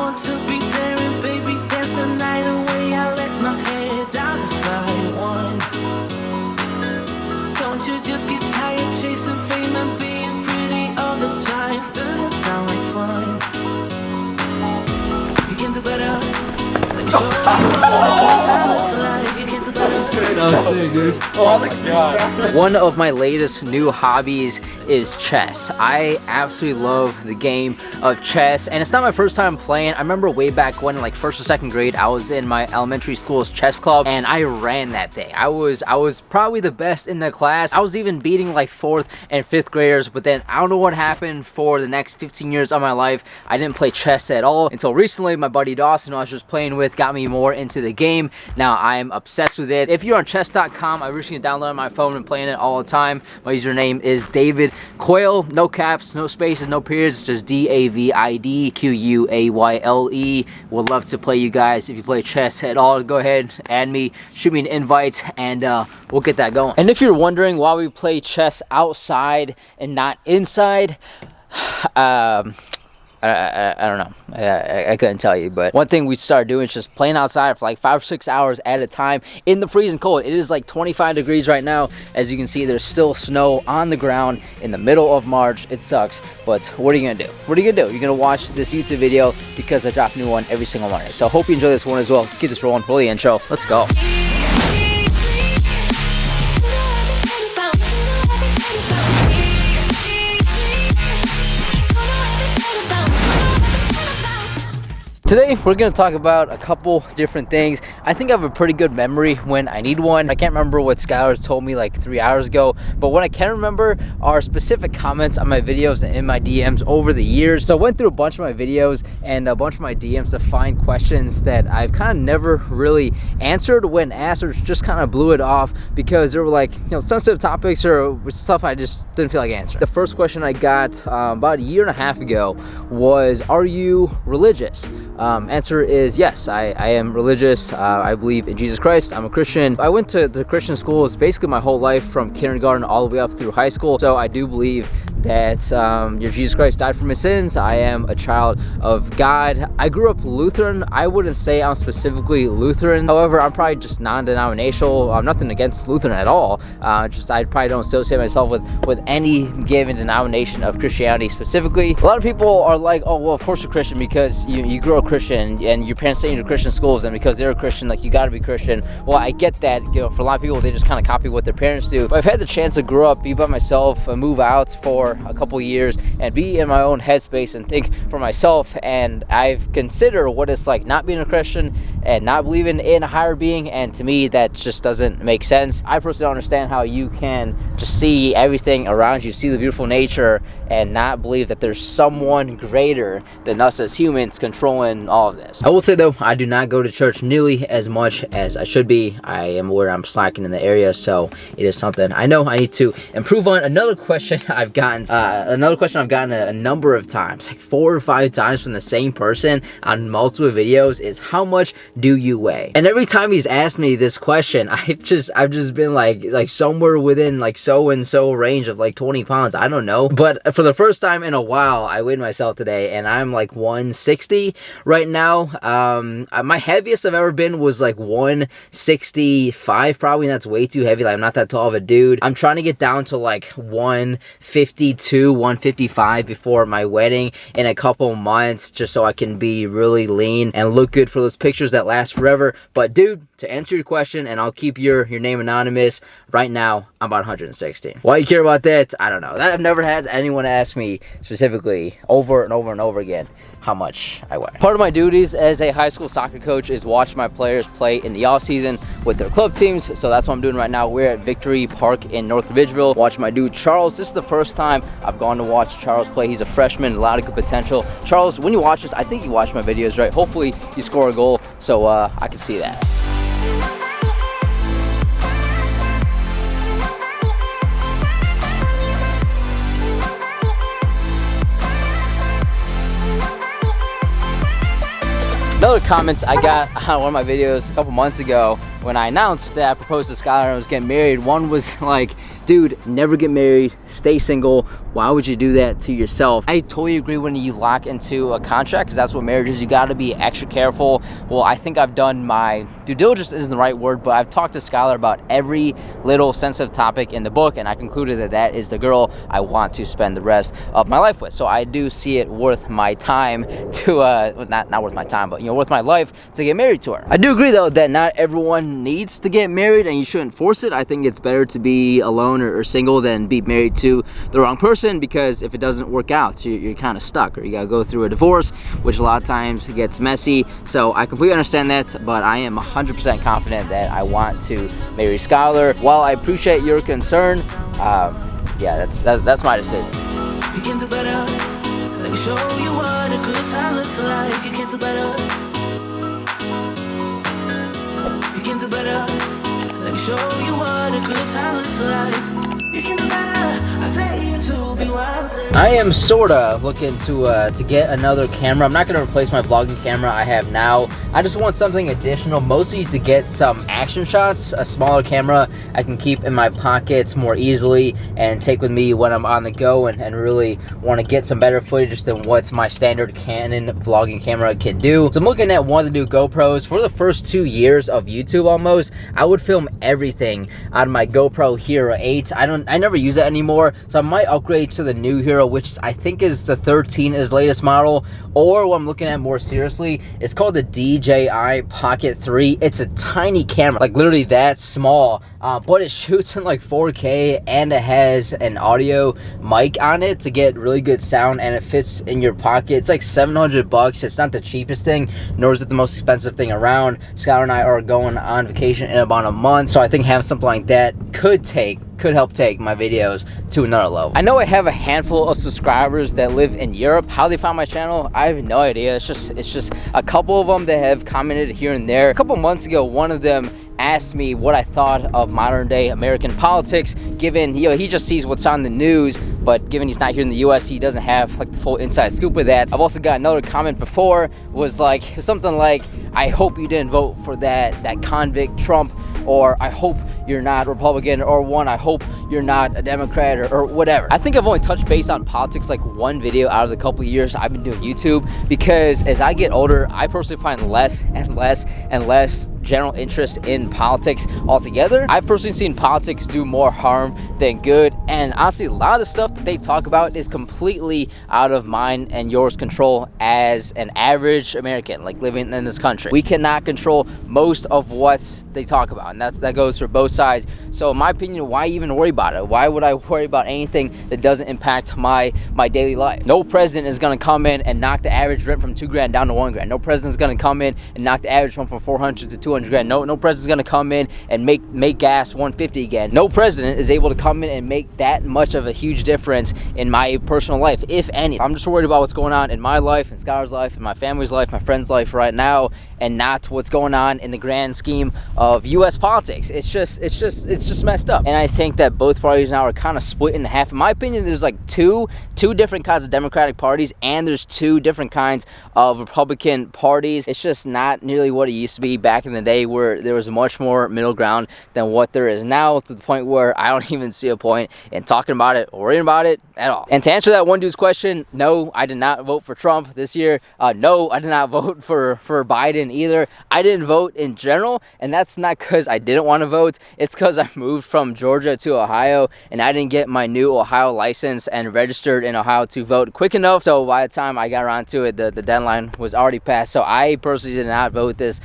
want to be daring, baby, dance the night away. I let my head down to fly one. Don't you just get tired chasing fame and being pretty all the time? Doesn't sound like fun. You can do better. Let me show you what time looks like. You can do better. Oh, shit, dude. Oh my god. One of my latest new hobbies is chess. I absolutely love the game of chess, and it's not my first time playing. I remember way back when, like first or second grade, I was in my elementary school's chess club, and I ran that thing. I was probably the best in the class. I was even beating like 4th and 5th graders, but then I don't know what happened for the next 15 years of my life. I didn't play chess at all until recently. My buddy Dawson, who I was just playing with, got me more into the game. Now I'm obsessed with it. If you're on chess.com, I recently downloaded my phone and playing it all the time. My username is David Quayle, no caps, no spaces, no periods, just DAVIDQUAYLE. Would love to play you guys. If you play chess at all, go ahead, add me, shoot me an invite, and we'll get that going. And if you're wondering why we play chess outside and not inside, I don't know. I couldn't tell you, but one thing we started doing is just playing outside for like 5 or 6 hours at a time in the freezing cold. It is like 25 degrees right now. As you can see, there's still snow on the ground in the middle of March. It sucks, but what are you gonna do? What are you gonna do? You're gonna watch this YouTube video because I drop a new one every single morning. So hope you enjoy this one as well. Let's keep this rolling. Roll the intro. Let's go. Today, we're going to talk about a couple different things. I think I have a pretty good memory when I need one. I can't remember what Skylar told me like 3 hours ago, but what I can remember are specific comments on my videos and in my DMs over the years. So I went through a bunch of my videos and a bunch of my DMs to find questions that I've kind of never really answered when asked, or just kind of blew it off because they were like, you know, sensitive topics or stuff I just didn't feel like answering. The first question I got about a year and a half ago was, are you religious? Answer is yes, I am religious. I believe in Jesus Christ. I'm a Christian. I went to the Christian schools basically my whole life from kindergarten all the way up through high school. So I do believe that Jesus Christ died for my sins. I am a child of God. I grew up Lutheran. I wouldn't say I'm specifically Lutheran. However, I'm probably just non-denominational. I'm nothing against Lutheran at all. Just I probably don't associate myself with any given denomination of Christianity specifically. A lot of people are like, oh, well, of course you're Christian because you grew up Christian and your parents sent you to Christian schools, and because they're a Christian, like, you got to be Christian. Well, I get that. You know, for a lot of people, they just kind of copy what their parents do. But I've had the chance to grow up, be by myself, move out for a couple years, and be in my own headspace and think for myself. And I've considered what it's like not being a Christian and not believing in a higher being. And to me, that just doesn't make sense. I personally don't understand how you can just see everything around you, see the beautiful nature, and not believe that there's someone greater than us as humans controlling all of this. I will say though, I do not go to church nearly as much as I should be. I am aware I'm slacking in the area, so it is something I know I need to improve on. Another question I've gotten a number of times, like 4 or 5 times from the same person on multiple videos, is how much do you weigh? And every time he's asked me this question, I've just been like somewhere within like so and so range of like 20 pounds. I don't know, but for the first time in a while, I weighed myself today, and I'm like 160 right now. My heaviest I've ever been was like 165 probably, and that's way too heavy. Like, I'm not that tall of a dude. I'm trying to get down to like 152, 155 before my wedding in a couple months, just so I can be really lean and look good for those pictures that last forever. But dude, to answer your question, and I'll keep your name anonymous, right now I'm about 160. Why you care about that? I don't know. I've never had anyone ask me specifically over and over and over again how much I weigh. Part of my duties as a high school soccer coach is watch my players play in the off season with their club teams. So that's what I'm doing right now. We're at Victory Park in North Ridgeville. Watch my dude Charles. This is the first time I've gone to watch Charles play. He's a freshman, a lot of good potential. Charles, when you watch this, I think you watch my videos, right? Hopefully you score a goal so I can see that. Another comments I got on one of my videos a couple months ago when I announced that I proposed to Skylar and I was getting married. One was like, dude, never get married, stay single. Why would you do that to yourself? I totally agree when you lock into a contract, because that's what marriage is. You got to be extra careful. Well, I think I've done my due diligence, isn't the right word, but I've talked to Skylar about every little sensitive topic in the book, and I concluded that that is the girl I want to spend the rest of my life with. So I do see it worth my time to, not worth my time, but worth my life to get married to her. I do agree though that not everyone needs to get married, and you shouldn't force it. I think it's better to be alone or single than be married to the wrong person, because if it doesn't work out, you're kind of stuck, or you gotta go through a divorce, which a lot of times gets messy. So I completely understand that, but I am 100% confident that I want to marry Skylar. While I appreciate your concern, yeah, that's my decision. You can do better. Let me show you what a good time looks like. You can do better. You can do better. Let me show you what a good time looks like. You can do better. I dare you to be wilder. I am sorta looking to get another camera. I'm not gonna replace my vlogging camera I have now. I just want something additional, mostly to get some action shots, a smaller camera I can keep in my pockets more easily and take with me when I'm on the go, and really want to get some better footage than what my standard Canon vlogging camera can do. So I'm looking at one of the new GoPros. For the first 2 years of YouTube almost, I would film everything on my GoPro Hero 8. I never use it anymore, so I might upgrade to the new Hero, which I think is the 13 is latest model, or what I'm looking at more seriously, it's called the DJI Pocket 3. It's a tiny camera, like literally that small, but it shoots in like 4K, and it has an audio mic on it to get really good sound, and it fits in your pocket. It's like $700. It's not the cheapest thing, nor is it the most expensive thing around. Skylar and I are going on vacation in about a month, so I think having something like that could help take my videos to another level. I know I have a handful of subscribers that live in Europe. How they found my channel, I have no idea. It's just a couple of them that have commented here and there. A couple months ago, one of them asked me what I thought of modern day American politics, given he just sees what's on the news, but given he's not here in the US, he doesn't have like the full inside scoop of that. I've also got another comment before, was like something like, I hope you didn't vote for that convict Trump, or I hope you're not Republican, or one, I hope you're not a Democrat, or whatever. I think I've only touched base on politics like one video out of the couple years I've been doing YouTube, because as I get older, I personally find less and less general interest in politics altogether. I've personally seen politics do more harm than good, and honestly, a lot of the stuff that they talk about is completely out of mine and yours control as an average American, like living in this country. We cannot control most of what they talk about, and that goes for both sides. So in my opinion, why even worry about it? Why would I worry about anything that doesn't impact my daily life? No president is gonna come in and knock the average rent from $2,000 down to $1,000. No president is gonna come in and knock the average home from $400 to $200,000. No president's gonna come in and make gas $150 again. No president is able to come in and make that much of a huge difference in my personal life, if any. I'm just worried about what's going on in my life, in Skylar's life, in my family's life, my friend's life right now, and not what's going on in the grand scheme of US politics. It's just messed up. And I think that both parties now are kind of split in half. In my opinion, there's like two different kinds of Democratic parties, and there's two different kinds of Republican parties. It's just not nearly what it used to be back in the day, where there was much more middle ground than what there is now, to the point where I don't even see a point in talking about it or worrying about it at all. And to answer that one dude's question, no, I did not vote for Trump this year. No, I did not vote for Biden either. I didn't vote in general, and that's not because I didn't want to vote. It's because I moved from Georgia to Ohio, and I didn't get my new Ohio license and registered in Ohio to vote quick enough. So by the time I got around to it, the deadline was already passed. So I personally did not vote this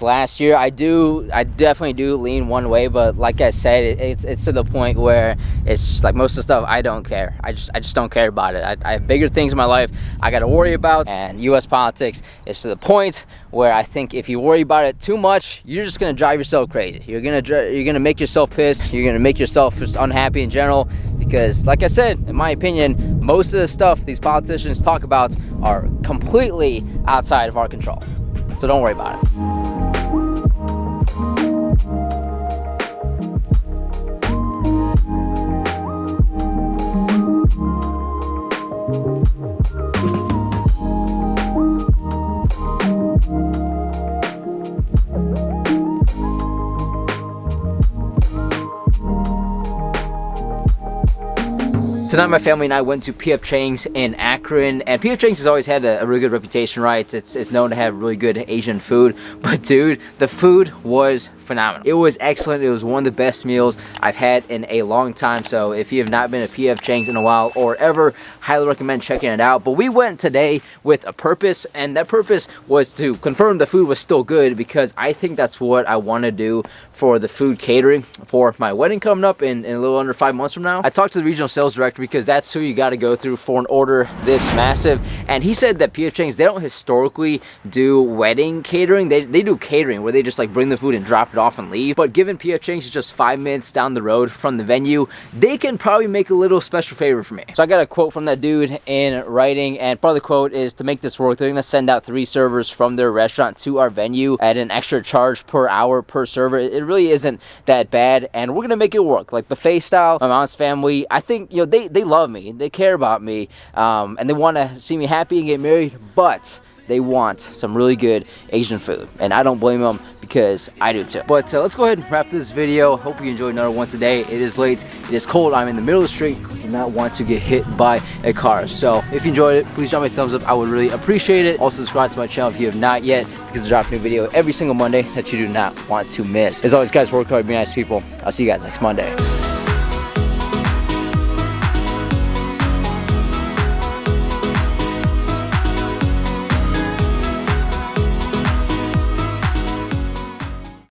last year. I definitely do lean one way, but like I said, it's to the point where it's just like most of the stuff, I don't care. I just don't care about it. I have bigger things in my life I got to worry about, and U.S. politics is to the point where I think if you worry about it too much, you're just gonna drive yourself crazy. You're gonna make yourself pissed. You're gonna make yourself just unhappy in general, because like I said, in my opinion, most of the stuff these politicians talk about are completely outside of our control. So don't worry about it. Tonight my family and I went to P.F. Chang's in Akron, and P.F. Chang's has always had a really good reputation, right? It's known to have really good Asian food, but dude, the food was phenomenal. It was excellent. It was one of the best meals I've had in a long time, so if you have not been to P.F. Chang's in a while or ever, highly recommend checking it out. But we went today with a purpose, and that purpose was to confirm the food was still good, because I think that's what I want to do for the food catering for my wedding coming up in a little under 5 months from now. I talked to the regional sales director, because that's who you got to go through for an order this massive, and he said that P.F. Chang's, they don't historically do wedding catering. They do catering where they just like bring the food and drop it off and leave, but given P.F. Chang's is just 5 minutes down the road from the venue, they can probably make a little special favor for me. So I got a quote from that dude in writing, and part of the quote is, to make this work, they're gonna send out 3 servers from their restaurant to our venue at an extra charge per hour per server. It really isn't that bad, and we're gonna make it work like buffet style. My mom's family, I think, you know, they love me, they care about me, and they want to see me happy and get married, but they want some really good Asian food, and I don't blame them, because I do too. But let's go ahead and wrap this video. Hope you enjoyed another one today. It is late, it is cold, I'm in the middle of the street, I do not want to get hit by a car. So if you enjoyed it, please drop me a thumbs up, I would really appreciate it. Also subscribe to my channel if you have not yet, because I drop a new video every single Monday that you do not want to miss. As always guys, work hard, be nice people. I'll see you guys next Monday.